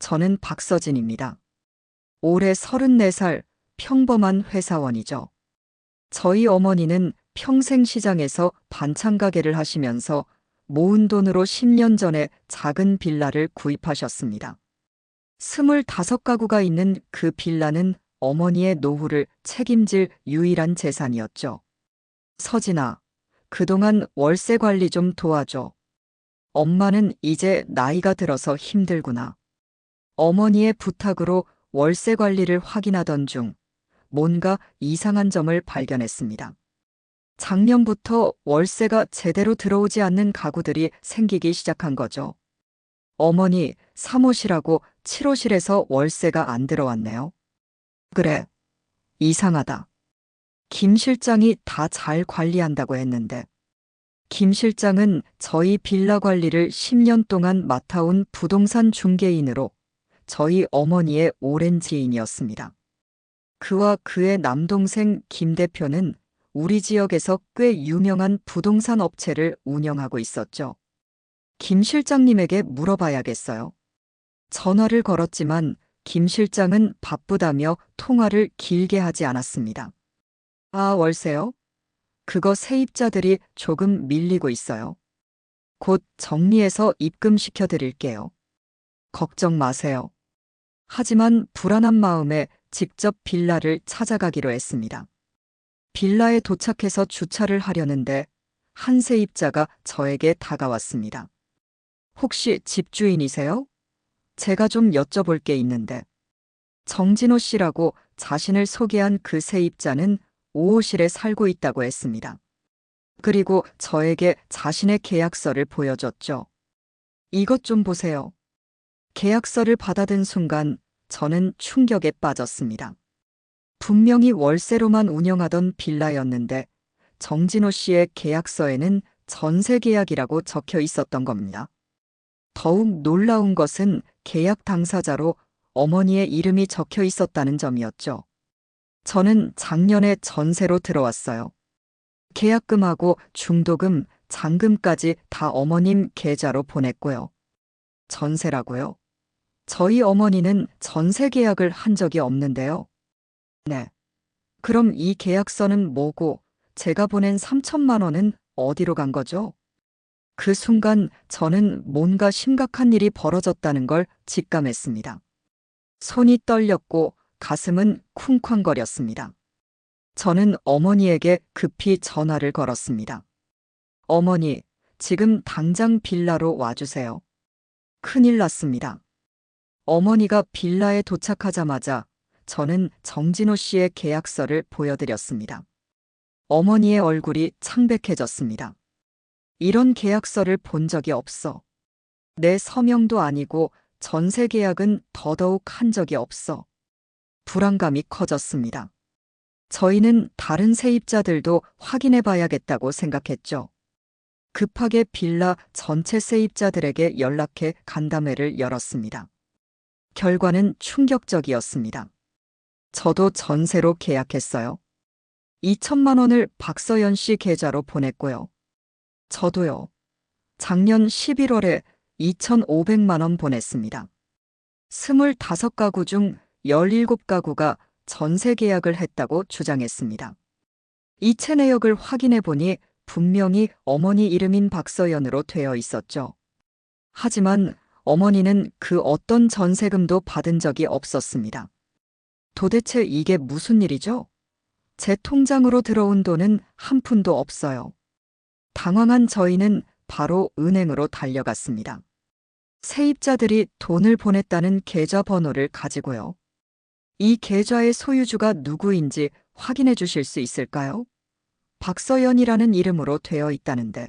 저는 박서진입니다. 올해 34살 평범한 회사원이죠. 저희 어머니는 평생 시장에서 반찬 가게를 하시면서 모은 돈으로 10년 전에 작은 빌라를 구입하셨습니다. 25가구가 있는 그 빌라는 어머니의 노후를 책임질 유일한 재산이었죠. 서진아, 그동안 월세 관리 좀 도와줘. 엄마는 이제 나이가 들어서 힘들구나. 어머니의 부탁으로 월세 관리를 확인하던 중 뭔가 이상한 점을 발견했습니다. 작년부터 월세가 제대로 들어오지 않는 가구들이 생기기 시작한 거죠. 어머니, 사무실하고 7호실에서 월세가 안 들어왔네요. 그래, 이상하다. 김 실장이 다 잘 관리한다고 했는데. 김 실장은 저희 빌라 관리를 10년 동안 맡아온 부동산 중개인으로 저희 어머니의 오랜 지인이었습니다. 그와 그의 남동생 김 대표는 우리 지역에서 꽤 유명한 부동산 업체를 운영하고 있었죠. 김 실장님에게 물어봐야겠어요. 전화를 걸었지만 김 실장은 바쁘다며 통화를 길게 하지 않았습니다. 아, 월세요? 그거 세입자들이 조금 밀리고 있어요. 곧 정리해서 입금시켜 드릴게요. 걱정 마세요. 하지만 불안한 마음에 직접 빌라를 찾아가기로 했습니다. 빌라에 도착해서 주차를 하려는데 한 세입자가 저에게 다가왔습니다. 혹시 집주인이세요? 제가 좀 여쭤볼 게 있는데. 정진호 씨라고 자신을 소개한 그 세입자는 5호실에 살고 있다고 했습니다. 그리고 저에게 자신의 계약서를 보여줬죠. 이것 좀 보세요. 계약서를 받아든 순간 저는 충격에 빠졌습니다. 분명히 월세로만 운영하던 빌라였는데 정진호 씨의 계약서에는 전세 계약이라고 적혀 있었던 겁니다. 더욱 놀라운 것은 계약 당사자로 어머니의 이름이 적혀 있었다는 점이었죠. 저는 작년에 전세로 들어왔어요. 계약금하고 중도금, 잔금까지 다 어머님 계좌로 보냈고요. 전세라고요? 저희 어머니는 전세 계약을 한 적이 없는데요. 네. 그럼 이 계약서는 뭐고 제가 보낸 3천만 원은 어디로 간 거죠? 그 순간 저는 뭔가 심각한 일이 벌어졌다는 걸 직감했습니다. 손이 떨렸고 가슴은 쿵쾅거렸습니다. 저는 어머니에게 급히 전화를 걸었습니다. 어머니, 지금 당장 빌라로 와주세요. 큰일 났습니다. 어머니가 빌라에 도착하자마자 저는 정진호 씨의 계약서를 보여드렸습니다. 어머니의 얼굴이 창백해졌습니다. 이런 계약서를 본 적이 없어. 내 서명도 아니고 전세 계약은 더더욱 한 적이 없어. 불안감이 커졌습니다. 저희는 다른 세입자들도 확인해 봐야겠다고 생각했죠. 급하게 빌라 전체 세입자들에게 연락해 간담회를 열었습니다. 결과는 충격적이었습니다. 저도 전세로 계약했어요. 2천만 원을 박서연 씨 계좌로 보냈고요. 저도요. 작년 11월에 2,500만 원 보냈습니다. 25가구 중 17가구가 전세 계약을 했다고 주장했습니다. 이체 내역을 확인해 보니 분명히 어머니 이름인 박서연으로 되어 있었죠. 하지만 어머니는 그 어떤 전세금도 받은 적이 없었습니다. 도대체 이게 무슨 일이죠? 제 통장으로 들어온 돈은 한 푼도 없어요. 당황한 저희는 바로 은행으로 달려갔습니다. 세입자들이 돈을 보냈다는 계좌 번호를 가지고요. 이 계좌의 소유주가 누구인지 확인해 주실 수 있을까요? 박서연이라는 이름으로 되어 있다는데.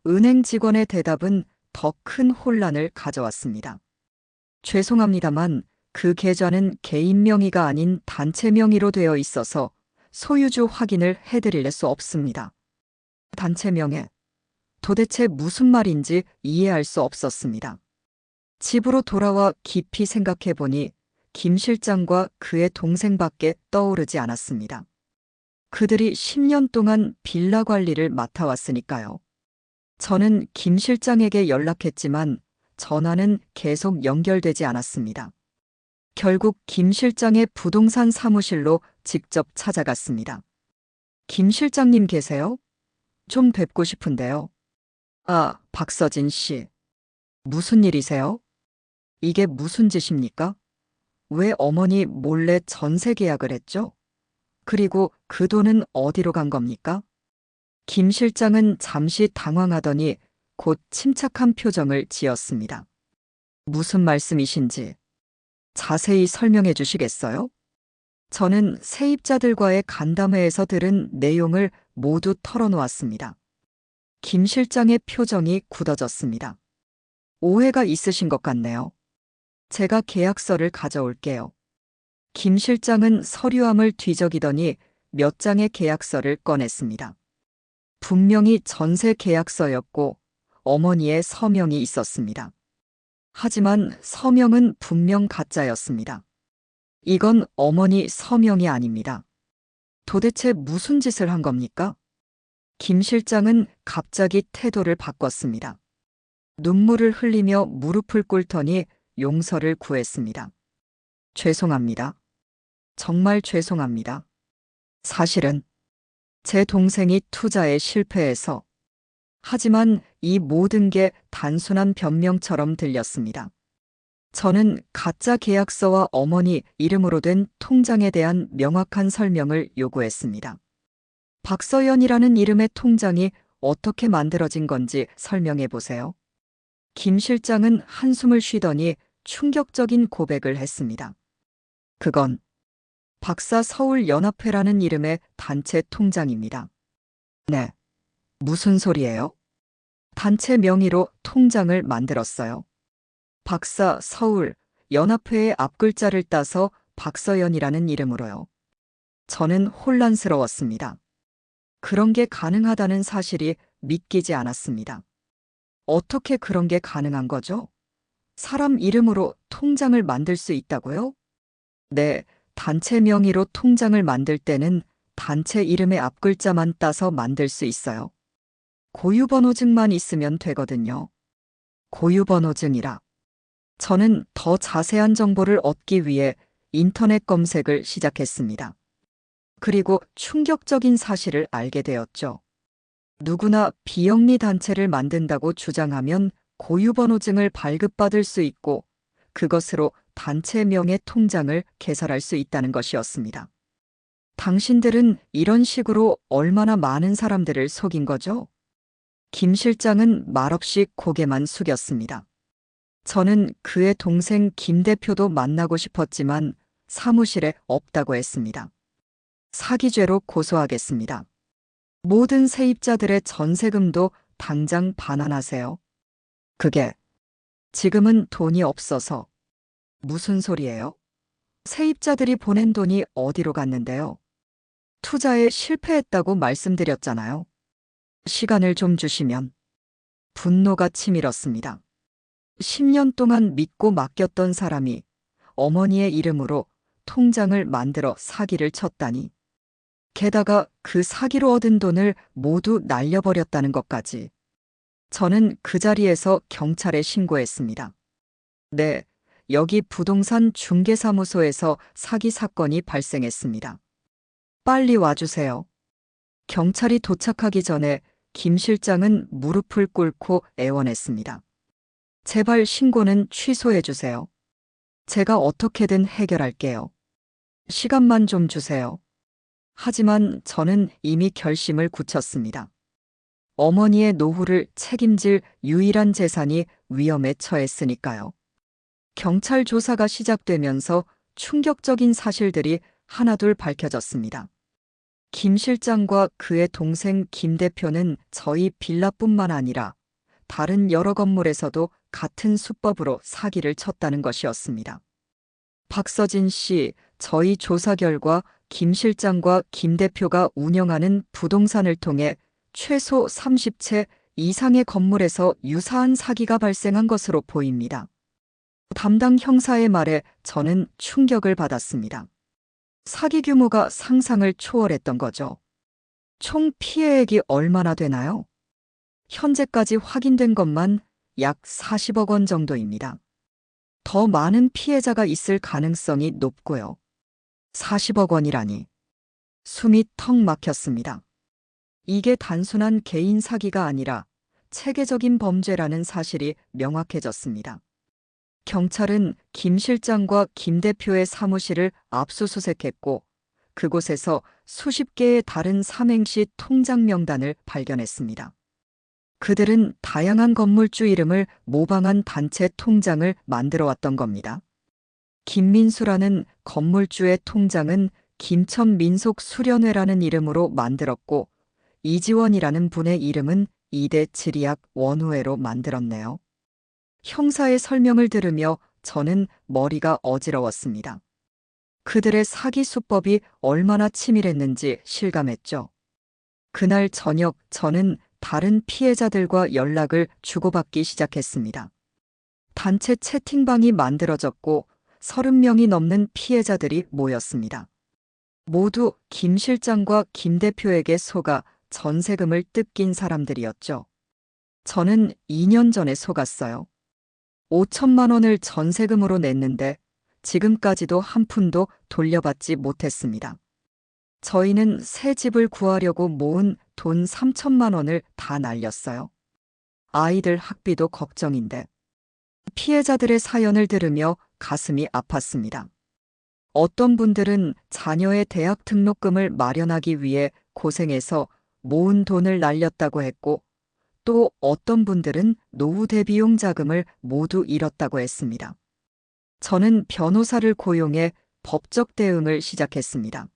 은행 직원의 대답은 더 큰 혼란을 가져왔습니다. 죄송합니다만 그 계좌는 개인 명의가 아닌 단체 명의로 되어 있어서 소유주 확인을 해드릴 수 없습니다. 단체 명예. 도대체 무슨 말인지 이해할 수 없었습니다. 집으로 돌아와 깊이 생각해 보니 김 실장과 그의 동생밖에 떠오르지 않았습니다. 그들이 10년 동안 빌라 관리를 맡아왔으니까요. 저는 김 실장에게 연락했지만 전화는 계속 연결되지 않았습니다. 결국 김 실장의 부동산 사무실로 직접 찾아갔습니다. 김 실장님 계세요? 좀 뵙고 싶은데요. 아, 박서진 씨. 무슨 일이세요? 이게 무슨 짓입니까? 왜 어머니 몰래 전세 계약을 했죠? 그리고 그 돈은 어디로 간 겁니까? 김 실장은 잠시 당황하더니 곧 침착한 표정을 지었습니다. 무슨 말씀이신지 자세히 설명해 주시겠어요? 저는 세입자들과의 간담회에서 들은 내용을 모두 털어놓았습니다. 김 실장의 표정이 굳어졌습니다. 오해가 있으신 것 같네요. 제가 계약서를 가져올게요. 김 실장은 서류함을 뒤적이더니 몇 장의 계약서를 꺼냈습니다. 분명히 전세 계약서였고 어머니의 서명이 있었습니다. 하지만 서명은 분명 가짜였습니다. 이건 어머니 서명이 아닙니다. 도대체 무슨 짓을 한 겁니까? 김 실장은 갑자기 태도를 바꿨습니다. 눈물을 흘리며 무릎을 꿇더니 용서를 구했습니다. 죄송합니다. 정말 죄송합니다. 사실은 제 동생이 투자에 실패해서. 하지만 이 모든 게 단순한 변명처럼 들렸습니다. 저는 가짜 계약서와 어머니 이름으로 된 통장에 대한 명확한 설명을 요구했습니다. 박서연이라는 이름의 통장이 어떻게 만들어진 건지 설명해 보세요. 김 실장은 한숨을 쉬더니 충격적인 고백을 했습니다. 그건 박사 서울연합회라는 이름의 단체 통장입니다. 네. 무슨 소리예요? 단체 명의로 통장을 만들었어요. 박사 서울 연합회의 앞글자를 따서 박서연이라는 이름으로요. 저는 혼란스러웠습니다. 그런 게 가능하다는 사실이 믿기지 않았습니다. 어떻게 그런 게 가능한 거죠? 사람 이름으로 통장을 만들 수 있다고요? 네, 단체 명의로 통장을 만들 때는 단체 이름의 앞글자만 따서 만들 수 있어요. 고유번호증만 있으면 되거든요. 고유번호증이라. 저는 더 자세한 정보를 얻기 위해 인터넷 검색을 시작했습니다. 그리고 충격적인 사실을 알게 되었죠. 누구나 비영리 단체를 만든다고 주장하면 고유번호증을 발급받을 수 있고 그것으로 단체명의 통장을 개설할 수 있다는 것이었습니다. 당신들은 이런 식으로 얼마나 많은 사람들을 속인 거죠? 김 실장은 말없이 고개만 숙였습니다. 저는 그의 동생 김 대표도 만나고 싶었지만 사무실에 없다고 했습니다. 사기죄로 고소하겠습니다. 모든 세입자들의 전세금도 당장 반환하세요. 그게 지금은 돈이 없어서. 무슨 소리예요? 세입자들이 보낸 돈이 어디로 갔는데요? 투자에 실패했다고 말씀드렸잖아요. 시간을 좀 주시면. 분노가 치밀었습니다. 10년 동안 믿고 맡겼던 사람이 어머니의 이름으로 통장을 만들어 사기를 쳤다니. 게다가 그 사기로 얻은 돈을 모두 날려버렸다는 것까지. 저는 그 자리에서 경찰에 신고했습니다. 네, 여기 부동산 중개사무소에서 사기 사건이 발생했습니다. 빨리 와주세요. 경찰이 도착하기 전에 김 실장은 무릎을 꿇고 애원했습니다. 제발 신고는 취소해 주세요. 제가 어떻게든 해결할게요. 시간만 좀 주세요. 하지만 저는 이미 결심을 굳혔습니다. 어머니의 노후를 책임질 유일한 재산이 위험에 처했으니까요. 경찰 조사가 시작되면서 충격적인 사실들이 하나둘 밝혀졌습니다. 김 실장과 그의 동생 김 대표는 저희 빌라뿐만 아니라 다른 여러 건물에서도 같은 수법으로 사기를 쳤다는 것이었습니다. 박서진 씨, 저희 조사 결과 김 실장과 김 대표가 운영하는 부동산을 통해 최소 30채 이상의 건물에서 유사한 사기가 발생한 것으로 보입니다. 담당 형사의 말에 저는 충격을 받았습니다. 사기 규모가 상상을 초월했던 거죠. 총 피해액이 얼마나 되나요? 현재까지 확인된 것만 약 40억 원 정도입니다. 더 많은 피해자가 있을 가능성이 높고요. 40억 원이라니. 숨이 턱 막혔습니다. 이게 단순한 개인 사기가 아니라 체계적인 범죄라는 사실이 명확해졌습니다. 경찰은 김 실장과 김 대표의 사무실을 압수수색했고 그곳에서 수십 개의 다른 삼행시 통장 명단을 발견했습니다. 그들은 다양한 건물주 이름을 모방한 단체 통장을 만들어 왔던 겁니다. 김민수라는 건물주의 통장은 김천민속수련회라는 이름으로 만들었고 이지원이라는 분의 이름은 이대 지리학 원후회로 만들었네요. 형사의 설명을 들으며 저는 머리가 어지러웠습니다. 그들의 사기 수법이 얼마나 치밀했는지 실감했죠. 그날 저녁 저는 다른 피해자들과 연락을 주고받기 시작했습니다. 단체 채팅방이 만들어졌고 30명이 넘는 피해자들이 모였습니다. 모두 김 실장과 김 대표에게 속아 전세금을 뜯긴 사람들이었죠. 저는 2년 전에 속았어요. 5천만 원을 전세금으로 냈는데 지금까지도 한 푼도 돌려받지 못했습니다. 저희는 새 집을 구하려고 모은 돈 3천만 원을 다 날렸어요. 아이들 학비도 걱정인데. 피해자들의 사연을 들으며 가슴이 아팠습니다. 어떤 분들은 자녀의 대학 등록금을 마련하기 위해 고생해서 모은 돈을 날렸다고 했고 또 어떤 분들은 노후 대비용 자금을 모두 잃었다고 했습니다. 저는 변호사를 고용해 법적 대응을 시작했습니다.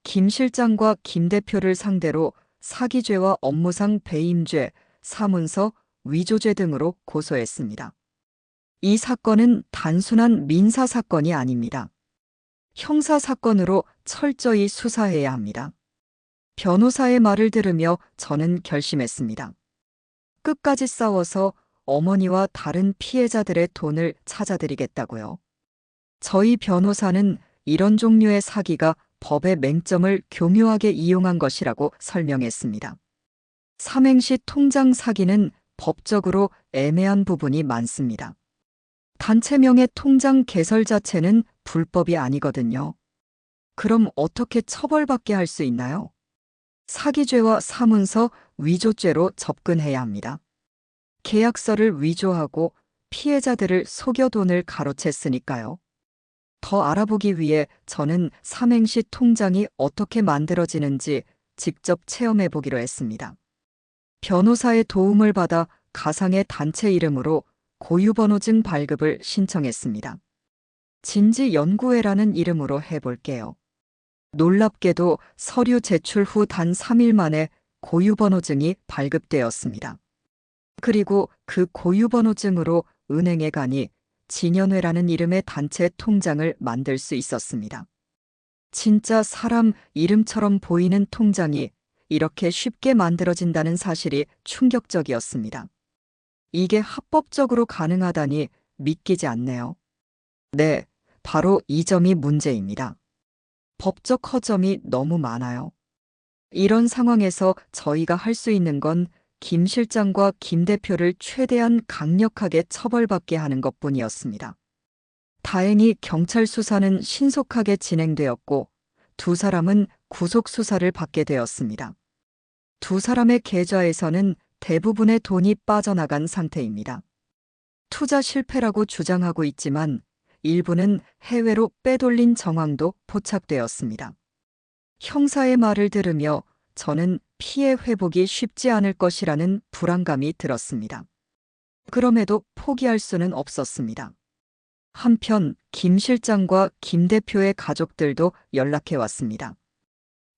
김 실장과 김 대표를 상대로 사기죄와 업무상 배임죄, 사문서, 위조죄 등으로 고소했습니다. 이 사건은 단순한 민사 사건이 아닙니다. 형사 사건으로 철저히 수사해야 합니다. 변호사의 말을 들으며 저는 결심했습니다. 끝까지 싸워서 어머니와 다른 피해자들의 돈을 찾아드리겠다고요. 저희 변호사는 이런 종류의 사기가 법의 맹점을 교묘하게 이용한 것이라고 설명했습니다. 삼행시 통장 사기는 법적으로 애매한 부분이 많습니다. 단체명의 통장 개설 자체는 불법이 아니거든요. 그럼 어떻게 처벌받게 할 수 있나요? 사기죄와 사문서, 위조죄로 접근해야 합니다. 계약서를 위조하고 피해자들을 속여 돈을 가로챘으니까요. 더 알아보기 위해 저는 삼행시 통장이 어떻게 만들어지는지 직접 체험해 보기로 했습니다. 변호사의 도움을 받아 가상의 단체 이름으로 고유번호증 발급을 신청했습니다. 진지연구회라는 이름으로 해볼게요. 놀랍게도 서류 제출 후 단 3일 만에 고유번호증이 발급되었습니다. 그리고 그 고유번호증으로 은행에 가니 진연회라는 이름의 단체 통장을 만들 수 있었습니다. 진짜 사람 이름처럼 보이는 통장이 이렇게 쉽게 만들어진다는 사실이 충격적이었습니다. 이게 합법적으로 가능하다니 믿기지 않네요. 네, 바로 이 점이 문제입니다. 법적 허점이 너무 많아요. 이런 상황에서 저희가 할 수 있는 건 김 실장과 김 대표를 최대한 강력하게 처벌받게 하는 것뿐이었습니다. 다행히 경찰 수사는 신속하게 진행되었고 두 사람은 구속 수사를 받게 되었습니다. 두 사람의 계좌에서는 대부분의 돈이 빠져나간 상태입니다. 투자 실패라고 주장하고 있지만 일부는 해외로 빼돌린 정황도 포착되었습니다. 형사의 말을 들으며 저는 피해 회복이 쉽지 않을 것이라는 불안감이 들었습니다. 그럼에도 포기할 수는 없었습니다. 한편 김 실장과 김 대표의 가족들도 연락해 왔습니다.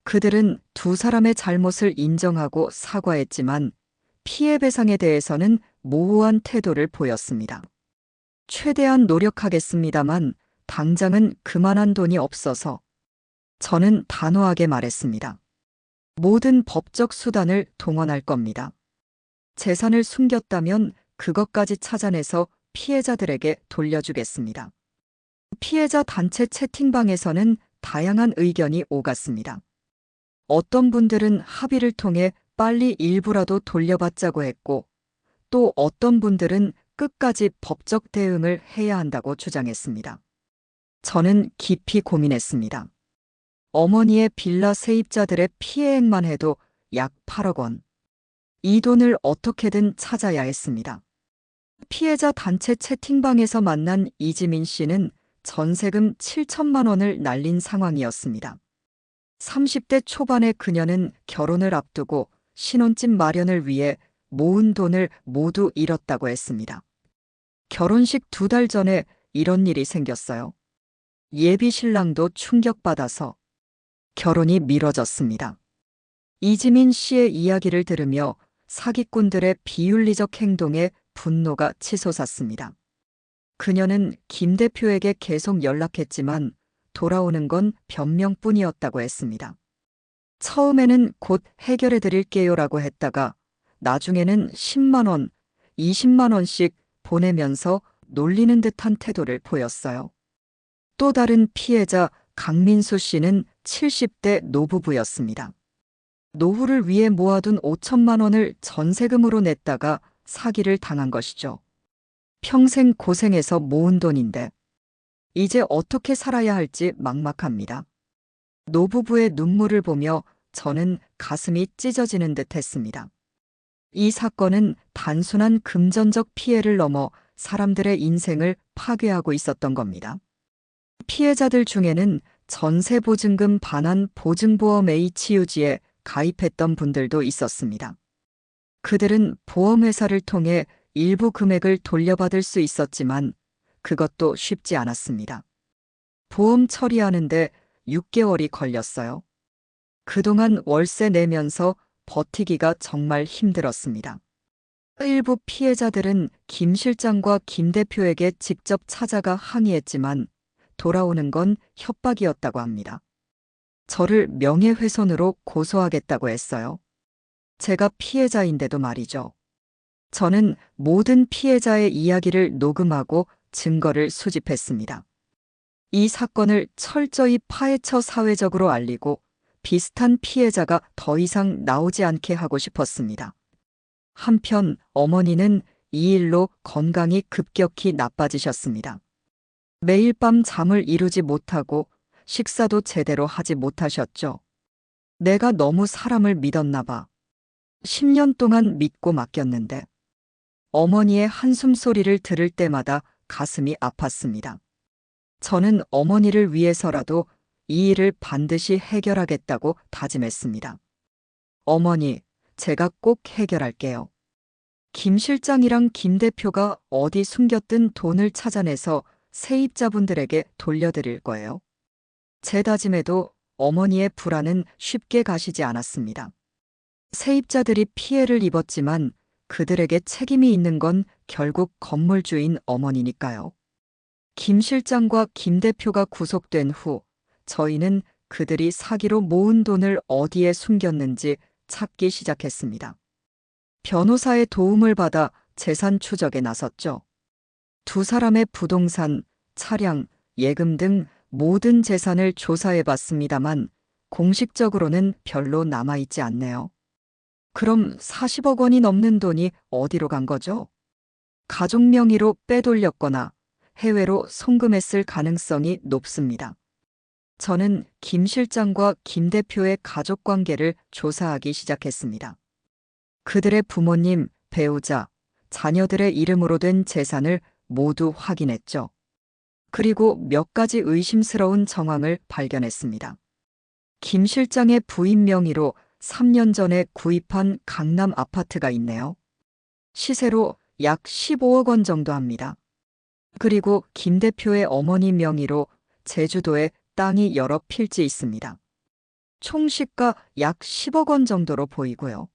그들은 두 사람의 잘못을 인정하고 사과했지만 피해 배상에 대해서는 모호한 태도를 보였습니다. 최대한 노력하겠습니다만 당장은 그만한 돈이 없어서 저는 단호하게 말했습니다. 모든 법적 수단을 동원할 겁니다. 재산을 숨겼다면 그것까지 찾아내서 피해자들에게 돌려주겠습니다. 피해자 단체 채팅방에서는 다양한 의견이 오갔습니다. 어떤 분들은 합의를 통해 빨리 일부라도 돌려받자고 했고 또 어떤 분들은 끝까지 법적 대응을 해야 한다고 주장했습니다. 저는 깊이 고민했습니다. 어머니의 빌라 세입자들의 피해액만 해도 약 8억 원. 이 돈을 어떻게든 찾아야 했습니다. 피해자 단체 채팅방에서 만난 이지민 씨는 전세금 7천만 원을 날린 상황이었습니다. 30대 초반의 그녀는 결혼을 앞두고 신혼집 마련을 위해 모은 돈을 모두 잃었다고 했습니다. 결혼식 2달 전에 이런 일이 생겼어요. 예비 신랑도 충격받아서 결혼이 미뤄졌습니다. 이지민 씨의 이야기를 들으며 사기꾼들의 비윤리적 행동에 분노가 치솟았습니다. 그녀는 김 대표에게 계속 연락했지만 돌아오는 건 변명뿐이었다고 했습니다. 처음에는 곧 해결해 드릴게요라고 했다가 나중에는 10만 원, 20만 원씩 보내면서 놀리는 듯한 태도를 보였어요. 또 다른 피해자 강민수 씨는 70대 노부부였습니다. 노후를 위해 모아둔 5천만 원을 전세금으로 냈다가 사기를 당한 것이죠. 평생 고생해서 모은 돈인데 이제 어떻게 살아야 할지 막막합니다. 노부부의 눈물을 보며 저는 가슴이 찢어지는 듯 했습니다. 이 사건은 단순한 금전적 피해를 넘어 사람들의 인생을 파괴하고 있었던 겁니다. 피해자들 중에는 전세보증금 반환 보증보험 HUG에 가입했던 분들도 있었습니다. 그들은 보험회사를 통해 일부 금액을 돌려받을 수 있었지만 그것도 쉽지 않았습니다. 보험 처리하는데 6개월이 걸렸어요. 그동안 월세 내면서 버티기가 정말 힘들었습니다. 일부 피해자들은 김 실장과 김 대표에게 직접 찾아가 항의했지만 돌아오는 건 협박이었다고 합니다. 저를 명예훼손으로 고소하겠다고 했어요. 제가 피해자인데도 말이죠. 저는 모든 피해자의 이야기를 녹음하고 증거를 수집했습니다. 이 사건을 철저히 파헤쳐 사회적으로 알리고 비슷한 피해자가 더 이상 나오지 않게 하고 싶었습니다. 한편 어머니는 이 일로 건강이 급격히 나빠지셨습니다. 매일 밤 잠을 이루지 못하고 식사도 제대로 하지 못하셨죠. 내가 너무 사람을 믿었나 봐. 10년 동안 믿고 맡겼는데 어머니의 한숨 소리를 들을 때마다 가슴이 아팠습니다. 저는 어머니를 위해서라도 이 일을 반드시 해결하겠다고 다짐했습니다. 어머니, 제가 꼭 해결할게요. 김 실장이랑 김 대표가 어디 숨겼든 돈을 찾아내서 세입자분들에게 돌려드릴 거예요. 제 다짐에도 어머니의 불안은 쉽게 가시지 않았습니다. 세입자들이 피해를 입었지만 그들에게 책임이 있는 건 결국 건물주인 어머니니까요. 김 실장과 김 대표가 구속된 후 저희는 그들이 사기로 모은 돈을 어디에 숨겼는지 찾기 시작했습니다. 변호사의 도움을 받아 재산 추적에 나섰죠. 두 사람의 부동산, 차량, 예금 등 모든 재산을 조사해 봤습니다만 공식적으로는 별로 남아있지 않네요. 그럼 40억 원이 넘는 돈이 어디로 간 거죠? 가족 명의로 빼돌렸거나 해외로 송금했을 가능성이 높습니다. 저는 김 실장과 김 대표의 가족 관계를 조사하기 시작했습니다. 그들의 부모님, 배우자, 자녀들의 이름으로 된 재산을 모두 확인했죠. 그리고 몇 가지 의심스러운 정황을 발견했습니다. 김 실장의 부인 명의로 3년 전에 구입한 강남 아파트가 있네요. 시세로 약 15억 원 정도 합니다. 그리고 김 대표의 어머니 명의로 제주도에 땅이 여러 필지 있습니다. 총 시가 약 10억 원 정도로 보이고요.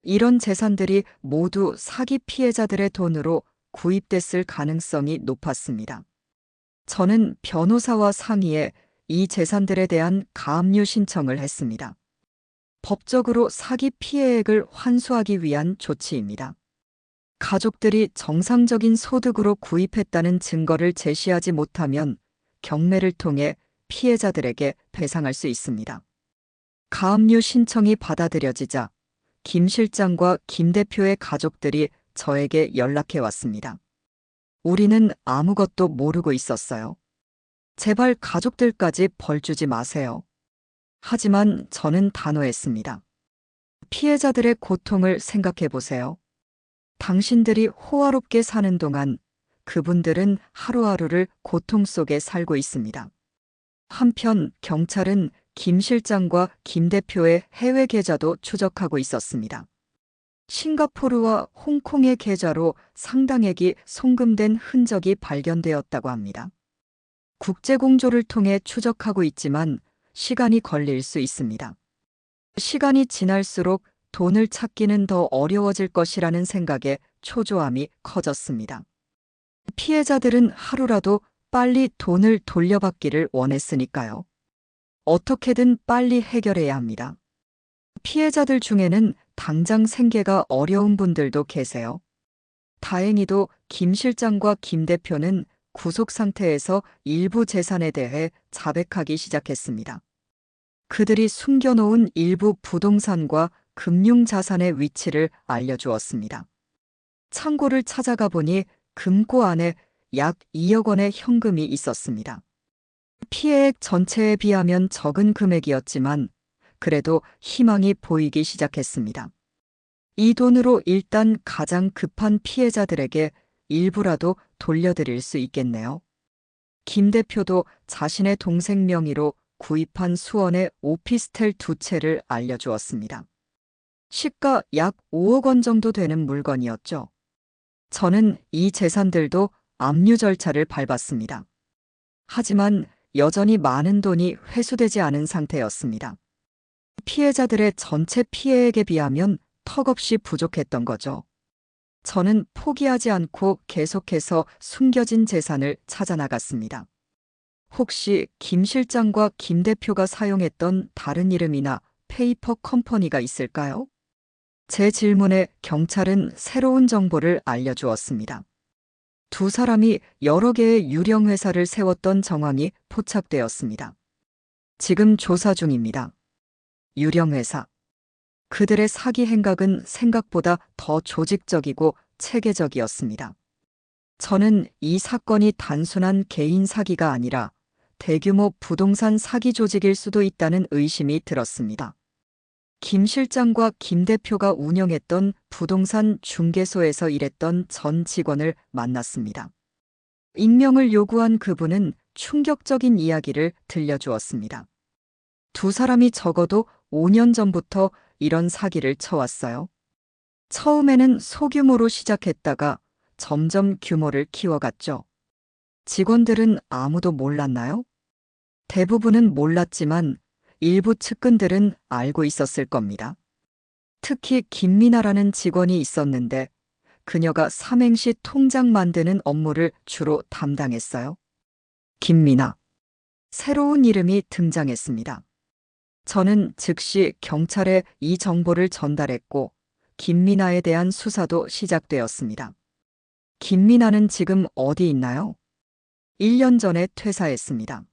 이런 재산들이 모두 사기 피해자들의 돈으로 구입됐을 가능성이 높았습니다. 저는 변호사와 상의해 이 재산들에 대한 가압류 신청을 했습니다. 법적으로 사기 피해액을 환수하기 위한 조치입니다. 가족들이 정상적인 소득으로 구입했다는 증거를 제시하지 못하면 경매를 통해 피해자들에게 배상할 수 있습니다. 가압류 신청이 받아들여지자 김 실장과 김 대표의 가족들이 저에게 연락해 왔습니다. 우리는 아무것도 모르고 있었어요. 제발 가족들까지 벌 주지 마세요. 하지만 저는 단호했습니다. 피해자들의 고통을 생각해 보세요. 당신들이 호화롭게 사는 동안 그분들은 하루하루를 고통 속에 살고 있습니다. 한편 경찰은 김 실장과 김 대표의 해외 계좌도 추적하고 있었습니다. 싱가포르와 홍콩의 계좌로 상당액이 송금된 흔적이 발견되었다고 합니다. 국제공조를 통해 추적하고 있지만 시간이 걸릴 수 있습니다. 시간이 지날수록 돈을 찾기는 더 어려워질 것이라는 생각에 초조함이 커졌습니다. 피해자들은 하루라도 빨리 돈을 돌려받기를 원했으니까요. 어떻게든 빨리 해결해야 합니다. 피해자들 중에는 당장 생계가 어려운 분들도 계세요. 다행히도 김 실장과 김 대표는 구속 상태에서 일부 재산에 대해 자백하기 시작했습니다. 그들이 숨겨놓은 일부 부동산과 금융자산의 위치를 알려주었습니다. 창고를 찾아가 보니 금고 안에 약 2억 원의 현금이 있었습니다. 피해액 전체에 비하면 적은 금액이었지만 그래도 희망이 보이기 시작했습니다. 이 돈으로 일단 가장 급한 피해자들에게 일부라도 돌려드릴 수 있겠네요. 김 대표도 자신의 동생 명의로 구입한 수원의 오피스텔 2채를 알려주었습니다. 시가 약 5억 원 정도 되는 물건이었죠. 저는 이 재산들도 압류 절차를 밟았습니다. 하지만 여전히 많은 돈이 회수되지 않은 상태였습니다. 피해자들의 전체 피해액에 비하면 턱없이 부족했던 거죠. 저는 포기하지 않고 계속해서 숨겨진 재산을 찾아 나갔습니다. 혹시 김 실장과 김 대표가 사용했던 다른 이름이나 페이퍼 컴퍼니가 있을까요? 제 질문에 경찰은 새로운 정보를 알려주었습니다. 두 사람이 여러 개의 유령 회사를 세웠던 정황이 포착되었습니다. 지금 조사 중입니다. 유령 회사. 그들의 사기 행각은 생각보다 더 조직적이고 체계적이었습니다. 저는 이 사건이 단순한 개인 사기가 아니라 대규모 부동산 사기 조직일 수도 있다는 의심이 들었습니다. 김 실장과 김 대표가 운영했던 부동산 중개소에서 일했던 전 직원을 만났습니다. 익명을 요구한 그분은 충격적인 이야기를 들려주었습니다. 두 사람이 적어도 5년 전부터 이런 사기를 쳐왔어요. 처음에는 소규모로 시작했다가 점점 규모를 키워갔죠. 직원들은 아무도 몰랐나요? 대부분은 몰랐지만 일부 측근들은 알고 있었을 겁니다. 특히 김미나라는 직원이 있었는데 그녀가 삼행시 통장 만드는 업무를 주로 담당했어요. 김미나. 새로운 이름이 등장했습니다. 저는 즉시 경찰에 이 정보를 전달했고 김미나에 대한 수사도 시작되었습니다. 김미나는 지금 어디 있나요? 1년 전에 퇴사했습니다.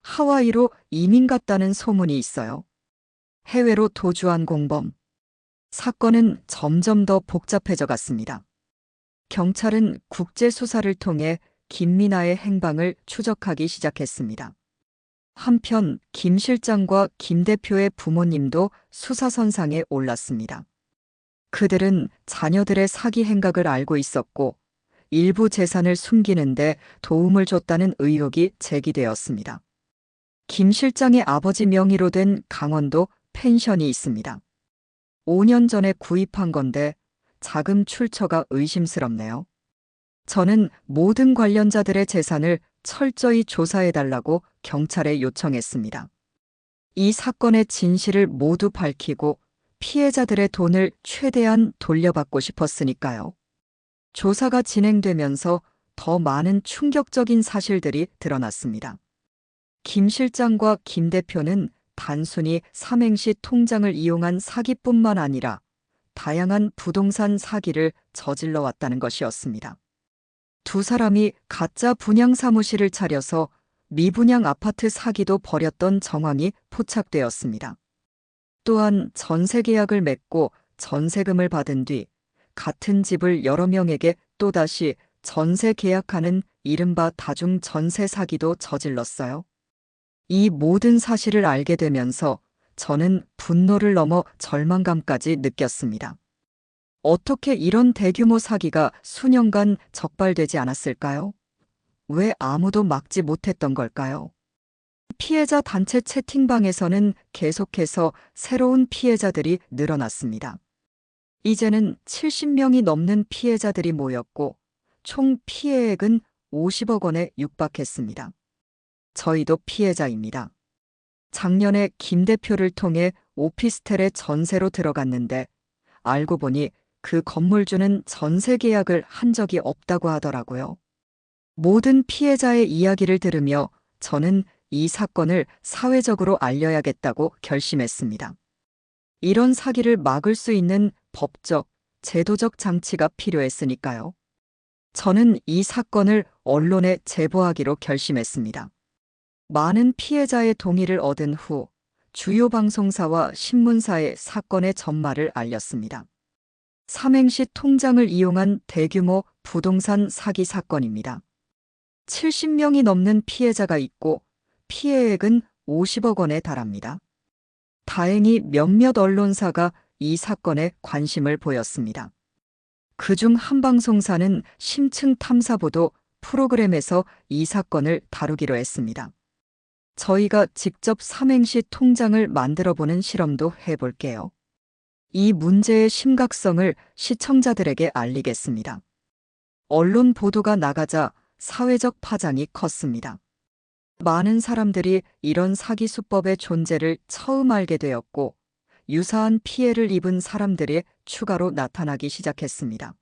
하와이로 이민 갔다는 소문이 있어요. 해외로 도주한 공범. 사건은 점점 더 복잡해져 갔습니다. 경찰은 국제 수사를 통해 김미나의 행방을 추적하기 시작했습니다. 한편 김 실장과 김 대표의 부모님도 수사선상에 올랐습니다. 그들은 자녀들의 사기 행각을 알고 있었고 일부 재산을 숨기는데 도움을 줬다는 의혹이 제기되었습니다. 김 실장의 아버지 명의로 된 강원도 펜션이 있습니다. 5년 전에 구입한 건데 자금 출처가 의심스럽네요. 저는 모든 관련자들의 재산을 철저히 조사해달라고 경찰에 요청했습니다. 이 사건의 진실을 모두 밝히고 피해자들의 돈을 최대한 돌려받고 싶었으니까요. 조사가 진행되면서 더 많은 충격적인 사실들이 드러났습니다. 김 실장과 김 대표는 단순히 삼행시 통장을 이용한 사기뿐만 아니라 다양한 부동산 사기를 저질러 왔다는 것이었습니다. 두 사람이 가짜 분양 사무실을 차려서 미분양 아파트 사기도 벌였던 정황이 포착되었습니다. 또한 전세 계약을 맺고 전세금을 받은 뒤 같은 집을 여러 명에게 또다시 전세 계약하는 이른바 다중 전세 사기도 저질렀어요. 이 모든 사실을 알게 되면서 저는 분노를 넘어 절망감까지 느꼈습니다. 어떻게 이런 대규모 사기가 수년간 적발되지 않았을까요? 왜 아무도 막지 못했던 걸까요? 피해자 단체 채팅방에서는 계속해서 새로운 피해자들이 늘어났습니다. 이제는 70명이 넘는 피해자들이 모였고 총 피해액은 50억 원에 육박했습니다. 저희도 피해자입니다. 작년에 김 대표를 통해 오피스텔에 전세로 들어갔는데 알고 보니 그 건물주는 전세 계약을 한 적이 없다고 하더라고요. 모든 피해자의 이야기를 들으며 저는 이 사건을 사회적으로 알려야겠다고 결심했습니다. 이런 사기를 막을 수 있는 법적, 제도적 장치가 필요했으니까요. 저는 이 사건을 언론에 제보하기로 결심했습니다. 많은 피해자의 동의를 얻은 후 주요 방송사와 신문사에 사건의 전말을 알렸습니다. 삼행시 통장을 이용한 대규모 부동산 사기 사건입니다. 70명이 넘는 피해자가 있고 피해액은 50억 원에 달합니다. 다행히 몇몇 언론사가 이 사건에 관심을 보였습니다. 그중 한 방송사는 심층 탐사보도 프로그램에서 이 사건을 다루기로 했습니다. 저희가 직접 삼행시 통장을 만들어보는 실험도 해볼게요. 이 문제의 심각성을 시청자들에게 알리겠습니다. 언론 보도가 나가자 사회적 파장이 컸습니다. 많은 사람들이 이런 사기 수법의 존재를 처음 알게 되었고, 유사한 피해를 입은 사람들이 추가로 나타나기 시작했습니다.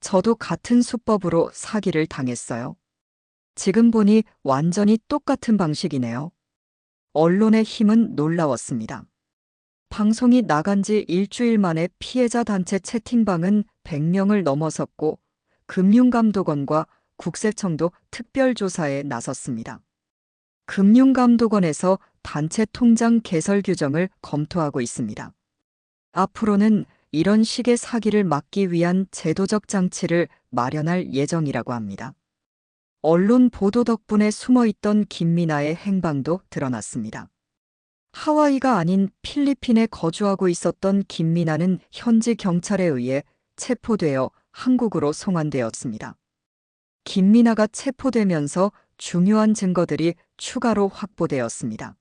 저도 같은 수법으로 사기를 당했어요. 지금 보니 완전히 똑같은 방식이네요. 언론의 힘은 놀라웠습니다. 방송이 나간 지 일주일 만에 피해자 단체 채팅방은 100명을 넘어섰고 금융감독원과 국세청도 특별조사에 나섰습니다. 금융감독원에서 단체 통장 개설 규정을 검토하고 있습니다. 앞으로는 이런 식의 사기를 막기 위한 제도적 장치를 마련할 예정이라고 합니다. 언론 보도 덕분에 숨어있던 김미나의 행방도 드러났습니다. 하와이가 아닌 필리핀에 거주하고 있었던 김미나는 현지 경찰에 의해 체포되어 한국으로 송환되었습니다. 김미나가 체포되면서 중요한 증거들이 추가로 확보되었습니다.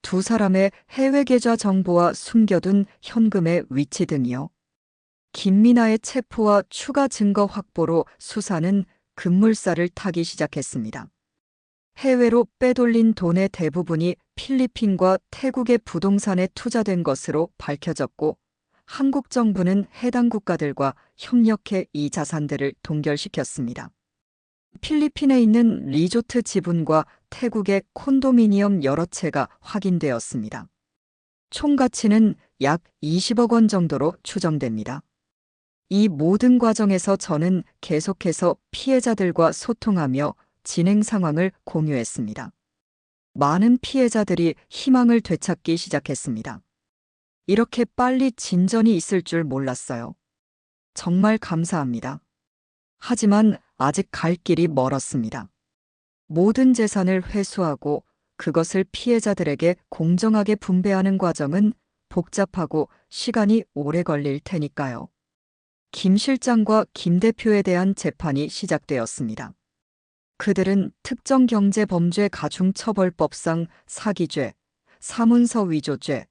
두 사람의 해외 계좌 정보와 숨겨둔 현금의 위치 등이요. 김미나의 체포와 추가 증거 확보로 수사는 급물살을 타기 시작했습니다. 해외로 빼돌린 돈의 대부분이 필리핀과 태국의 부동산에 투자된 것으로 밝혀졌고, 한국 정부는 해당 국가들과 협력해 이 자산들을 동결시켰습니다. 필리핀에 있는 리조트 지분과 태국의 콘도미니엄 여러 채가 확인되었습니다. 총 가치는 약 20억 원 정도로 추정됩니다. 이 모든 과정에서 저는 계속해서 피해자들과 소통하며 진행 상황을 공유했습니다. 많은 피해자들이 희망을 되찾기 시작했습니다. 이렇게 빨리 진전이 있을 줄 몰랐어요. 정말 감사합니다. 하지만 아직 갈 길이 멀었습니다. 모든 재산을 회수하고 그것을 피해자들에게 공정하게 분배하는 과정은 복잡하고 시간이 오래 걸릴 테니까요. 김 실장과 김 대표에 대한 재판이 시작되었습니다. 그들은 특정경제범죄 가중처벌법상 사기죄, 사문서 위조죄,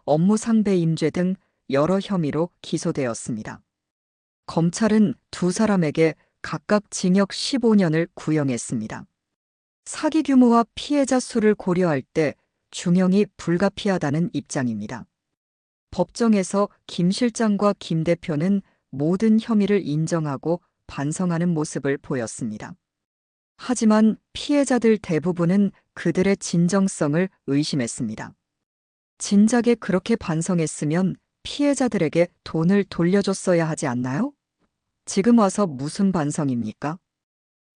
업무상배임죄 등 여러 혐의로 기소되었습니다. 검찰은 두 사람에게 각각 징역 15년을 구형했습니다. 사기 규모와 피해자 수를 고려할 때 중형이 불가피하다는 입장입니다. 법정에서 김 실장과 김 대표는 모든 혐의를 인정하고 반성하는 모습을 보였습니다. 하지만 피해자들 대부분은 그들의 진정성을 의심했습니다. 진작에 그렇게 반성했으면 피해자들에게 돈을 돌려줬어야 하지 않나요? 지금 와서 무슨 반성입니까?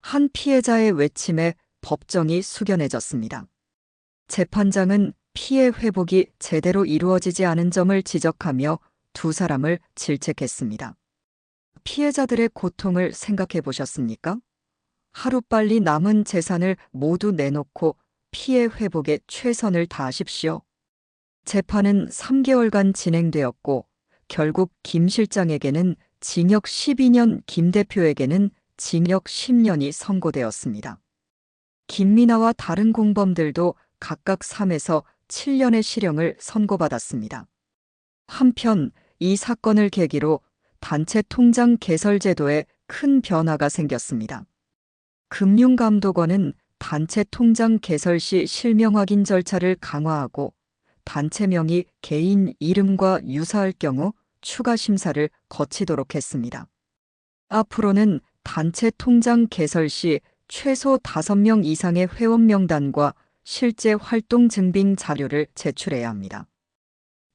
한 피해자의 외침에 법정이 숙연해졌습니다. 재판장은 피해 회복이 제대로 이루어지지 않은 점을 지적하며 두 사람을 질책했습니다. 피해자들의 고통을 생각해 보셨습니까? 하루빨리 남은 재산을 모두 내놓고 피해 회복에 최선을 다하십시오. 재판은 3개월간 진행되었고, 결국 김 실장에게는 징역 12년, 김 대표에게는 징역 10년이 선고되었습니다. 김미나와 다른 공범들도 각각 3에서 7년의 실형을 선고받았습니다. 한편 이 사건을 계기로 단체 통장 개설 제도에 큰 변화가 생겼습니다. 금융감독원은 단체 통장 개설 시 실명 확인 절차를 강화하고 단체명이 개인 이름과 유사할 경우 추가 심사를 거치도록 했습니다. 앞으로는 단체 통장 개설 시 최소 5명 이상의 회원 명단과 실제 활동 증빙 자료를 제출해야 합니다.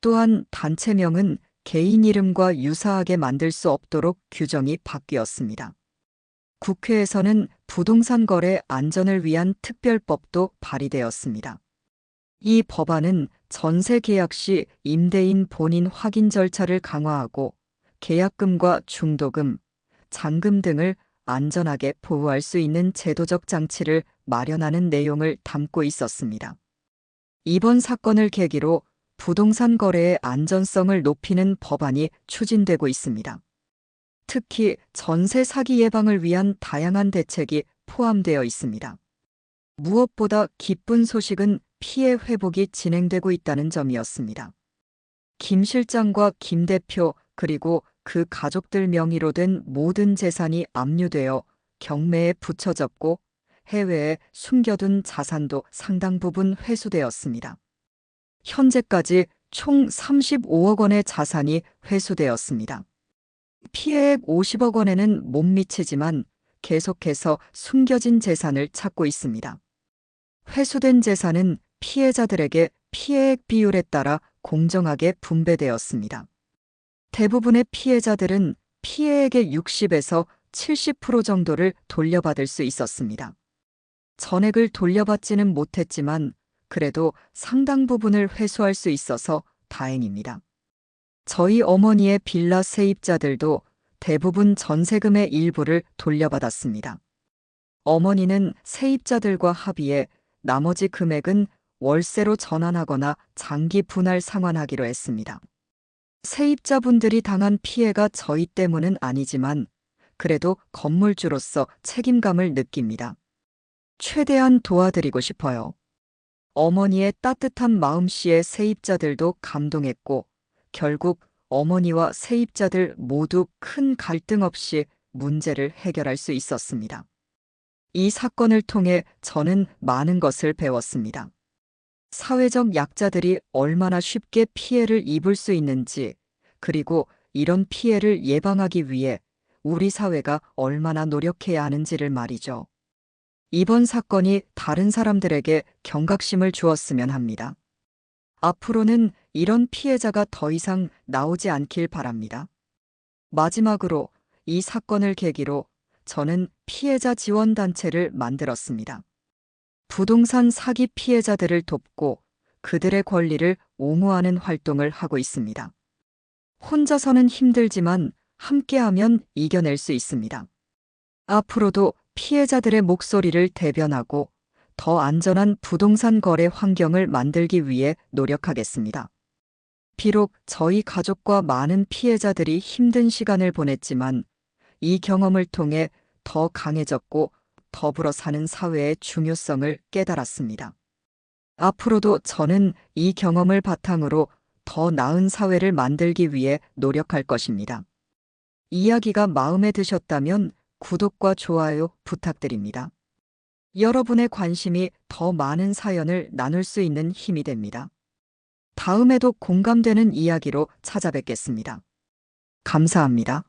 또한 단체명은 개인 이름과 유사하게 만들 수 없도록 규정이 바뀌었습니다. 국회에서는 부동산 거래 안전을 위한 특별법도 발의되었습니다. 이 법안은 전세 계약 시 임대인 본인 확인 절차를 강화하고 계약금과 중도금, 잔금 등을 안전하게 보호할 수 있는 제도적 장치를 마련하는 내용을 담고 있었습니다. 이번 사건을 계기로 부동산 거래의 안전성을 높이는 법안이 추진되고 있습니다. 특히 전세 사기 예방을 위한 다양한 대책이 포함되어 있습니다. 무엇보다 기쁜 소식은 피해 회복이 진행되고 있다는 점이었습니다. 김 실장과 김 대표 그리고 그 가족들 명의로 된 모든 재산이 압류되어 경매에 붙여졌고 해외에 숨겨둔 자산도 상당 부분 회수되었습니다. 현재까지 총 35억 원의 자산이 회수되었습니다. 피해액 50억 원에는 못 미치지만 계속해서 숨겨진 재산을 찾고 있습니다. 회수된 재산은 피해자들에게 피해액 비율에 따라 공정하게 분배되었습니다. 대부분의 피해자들은 피해액의 60에서 70% 정도를 돌려받을 수 있었습니다. 전액을 돌려받지는 못했지만 그래도 상당 부분을 회수할 수 있어서 다행입니다. 저희 어머니의 빌라 세입자들도 대부분 전세금의 일부를 돌려받았습니다. 어머니는 세입자들과 합의해 나머지 금액은 월세로 전환하거나 장기 분할 상환하기로 했습니다. 세입자분들이 당한 피해가 저희 때문은 아니지만 그래도 건물주로서 책임감을 느낍니다. 최대한 도와드리고 싶어요. 어머니의 따뜻한 마음씨에 세입자들도 감동했고 결국 어머니와 세입자들 모두 큰 갈등 없이 문제를 해결할 수 있었습니다. 이 사건을 통해 저는 많은 것을 배웠습니다. 사회적 약자들이 얼마나 쉽게 피해를 입을 수 있는지, 그리고 이런 피해를 예방하기 위해 우리 사회가 얼마나 노력해야 하는지를 말이죠. 이번 사건이 다른 사람들에게 경각심을 주었으면 합니다. 앞으로는 이런 피해자가 더 이상 나오지 않길 바랍니다. 마지막으로 이 사건을 계기로 저는 피해자 지원단체를 만들었습니다. 부동산 사기 피해자들을 돕고 그들의 권리를 옹호하는 활동을 하고 있습니다. 혼자서는 힘들지만 함께하면 이겨낼 수 있습니다. 앞으로도 피해자들의 목소리를 대변하고 더 안전한 부동산 거래 환경을 만들기 위해 노력하겠습니다. 비록 저희 가족과 많은 피해자들이 힘든 시간을 보냈지만 이 경험을 통해 더 강해졌고 더불어 사는 사회의 중요성을 깨달았습니다. 앞으로도 저는 이 경험을 바탕으로 더 나은 사회를 만들기 위해 노력할 것입니다. 이야기가 마음에 드셨다면 구독과 좋아요 부탁드립니다. 여러분의 관심이 더 많은 사연을 나눌 수 있는 힘이 됩니다. 다음에도 공감되는 이야기로 찾아뵙겠습니다. 감사합니다.